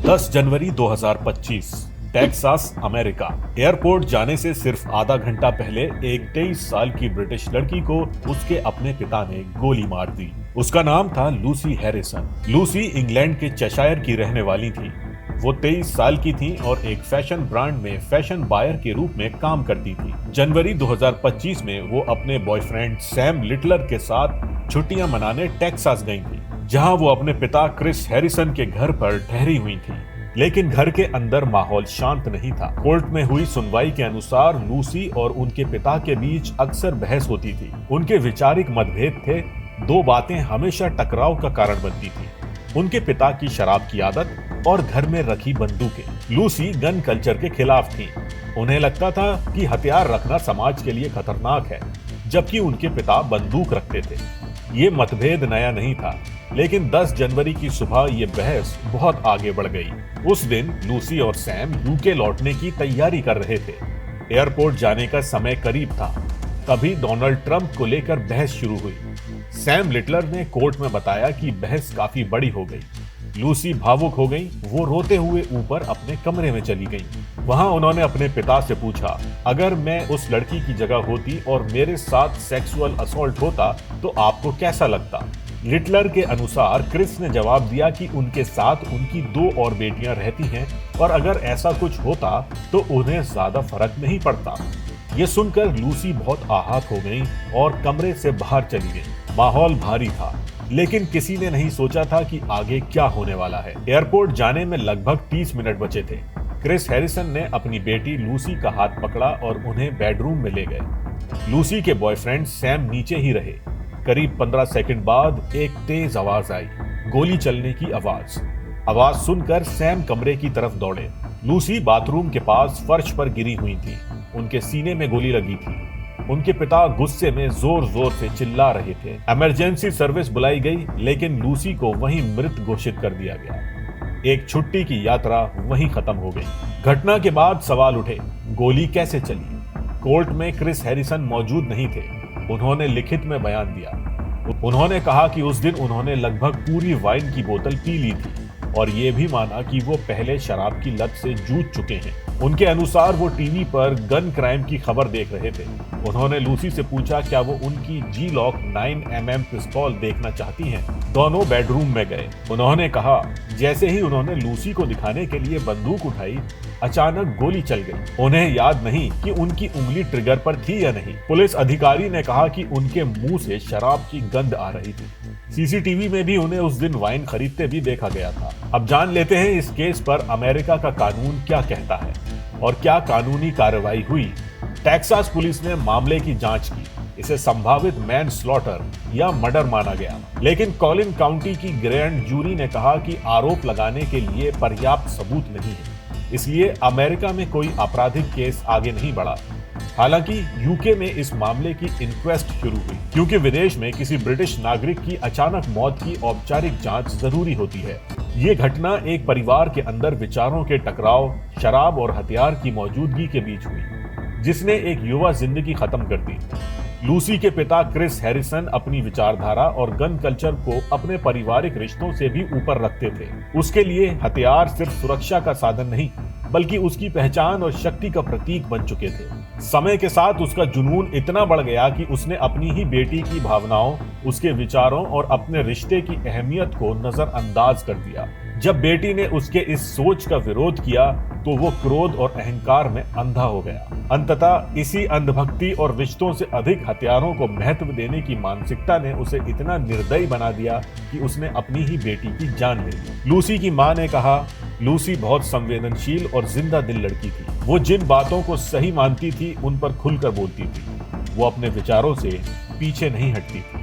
10 जनवरी 2025 Texas, America. Airport जाने से सिर्फ आधा घंटा पहले एक 23 साल की ब्रिटिश लड़की को उसके अपने पिता ने गोली मार दी। उसका नाम था लूसी हैरिसन। लूसी इंग्लैंड के चेशायर की रहने वाली थी। वो 23 साल की थी और एक फैशन ब्रांड में फैशन बायर के रूप में काम करती थी। जनवरी 2025 में वो अपने बॉयफ्रेंड सैम लिटलर के साथ छुट्टियां मनाने टेक्सास गई थी, जहां वो अपने पिता क्रिस हैरिसन के घर पर ठहरी हुई थी। लेकिन घर के अंदर माहौल शांत नहीं था। कोर्ट में हुई सुनवाई के अनुसार लूसी और उनके पिता के बीच अक्सर बहस होती थी। उनके वैचारिक मतभेद थे। दो बातें हमेशा टकराव का कारण बनती थी: उनके पिता की शराब की आदत और घर में रखी बंदूकें। लूसी गन कल्चर के खिलाफ थी। उन्हें लगता था कि हथियार रखना समाज के लिए खतरनाक है, जबकि उनके पिता बंदूक रखते थे। ये मतभेद नया नहीं था, लेकिन 10 जनवरी की सुबह ये बहस बहुत आगे बढ़ गई। उस दिन लूसी और सैम यूके लौटने की तैयारी कर रहे थे। एयरपोर्ट जाने का समय करीब था, तभी डोनाल्ड ट्रंप को लेकर बहस शुरू हुई। सैम लिटलर ने कोर्ट में बताया कि बहस काफी बड़ी हो गई। लूसी भावुक हो गई। वो रोते हुए ऊपर अपने कमरे में चली गई। वहां उन्होंने अपने पिता से पूछा, अगर मैं उस लड़की की जगह होती और मेरे साथ सेक्सुअल असॉल्ट होता तो आपको कैसा लगता? लिटलर के अनुसार क्रिस ने जवाब दिया कि उनके साथ उनकी 2 और बेटियां रहती हैं और अगर ऐसा कुछ होता तो उन्हें ज्यादा फर्क नहीं पड़ता। ये सुनकर लूसी बहुत आहत हो गई और कमरे से बाहर चली गई। माहौल भारी था, लेकिन किसी ने नहीं सोचा था कि आगे क्या होने वाला है। एयरपोर्ट जाने में लगभग 30 मिनट बचे थे। क्रिस हैरिसन ने अपनी बेटी लूसी का हाथ पकड़ा और उन्हें बेडरूम में ले गए। लूसी के बॉयफ्रेंड सैम नीचे ही रहे। करीब 15 सेकंड बाद एक तेज आवाज आई, गोली चलने की आवाज। आवाज सुनकर सैम कमरे की तरफ दौड़े। लूसी बाथरूम के पास फर्श पर गिरी हुई थी। उनके सीने में गोली लगी थी। उनके पिता गुस्से में जोर जोर से चिल्ला रहे थे। इमरजेंसी सर्विस बुलाई गई, लेकिन लूसी को वहीं मृत घोषित कर दिया गया। एक छुट्टी की यात्रा वहीं खत्म हो गई। घटना के बाद सवाल उठे, गोली कैसे चली? कोर्ट में क्रिस हैरिसन मौजूद नहीं थे। उन्होंने लिखित में बयान दिया। उन्होंने कहा कि उस दिन उन्होंने लगभग पूरी वाइन की बोतल पी ली थी और ये भी माना कि वो पहले शराब की लत से जूझ चुके हैं। उनके अनुसार वो टीवी पर गन क्राइम की खबर देख रहे थे। उन्होंने लूसी से पूछा क्या वो उनकी जी-लॉक 9mm पिस्तौल देखना चाहती हैं। दोनों बेडरूम में गए। उन्होंने कहा, जैसे ही उन्होंने लूसी को दिखाने के लिए बंदूक उठाई, अचानक गोली चल गई। उन्हें याद नहीं कि उनकी उंगली ट्रिगर पर थी या नहीं। पुलिस अधिकारी ने कहा कि उनके मुंह से शराब की गंध आ रही थी। सीसीटीवी में भी उन्हें उस दिन वाइन खरीदते भी देखा गया था। अब जान लेते हैं इस केस पर अमेरिका का कानून क्या कहता है और क्या कानूनी कार्रवाई हुई। टेक्सास पुलिस ने मामले की जांच की। इसे संभावित मैन स्लॉटर या मर्डर माना गया, लेकिन कॉलिन काउंटी की ग्रैंड जूरी ने कहा कि आरोप लगाने के लिए पर्याप्त सबूत नहीं है, इसलिए अमेरिका में कोई आपराधिक केस आगे नहीं बढ़ा। हालांकि यूके में इस मामले की इंक्वेस्ट शुरू हुई, क्योंकि विदेश में किसी ब्रिटिश नागरिक की अचानक मौत की औपचारिक जांच जरूरी होती है। ये घटना एक परिवार के अंदर विचारों के टकराव, शराब और हथियार की मौजूदगी के बीच हुई, जिसने एक युवा जिंदगी खत्म कर दी। लूसी के पिता क्रिस हैरिसन अपनी विचारधारा और गन कल्चर को अपने पारिवारिक रिश्तों से भी ऊपर रखते थे। उसके लिए हथियार सिर्फ सुरक्षा का साधन नहीं, बल्कि उसकी पहचान और शक्ति का प्रतीक बन चुके थे। समय के साथ उसका जुनून इतना बढ़ गया कि उसने अपनी ही बेटी की भावनाओं, उसके विचारों और अपने रिश्ते की अहमियत को नजरअंदाज कर दिया। जब बेटी ने उसके इस सोच का विरोध किया तो वो क्रोध और अहंकार में अंधा हो गया। अंततः इसी अंधभक्ति और रिश्तों से अधिक हथियारों को महत्व देने की मानसिकता ने उसे इतना निर्दयी बना दिया कि उसने अपनी ही बेटी की जान ले ली। लूसी की मां ने कहा, लूसी बहुत संवेदनशील और जिंदा दिल लड़की थी। वो जिन बातों को सही मानती थी उन पर खुलकर बोलती थी। वो अपने विचारों से पीछे नहीं हटती थी।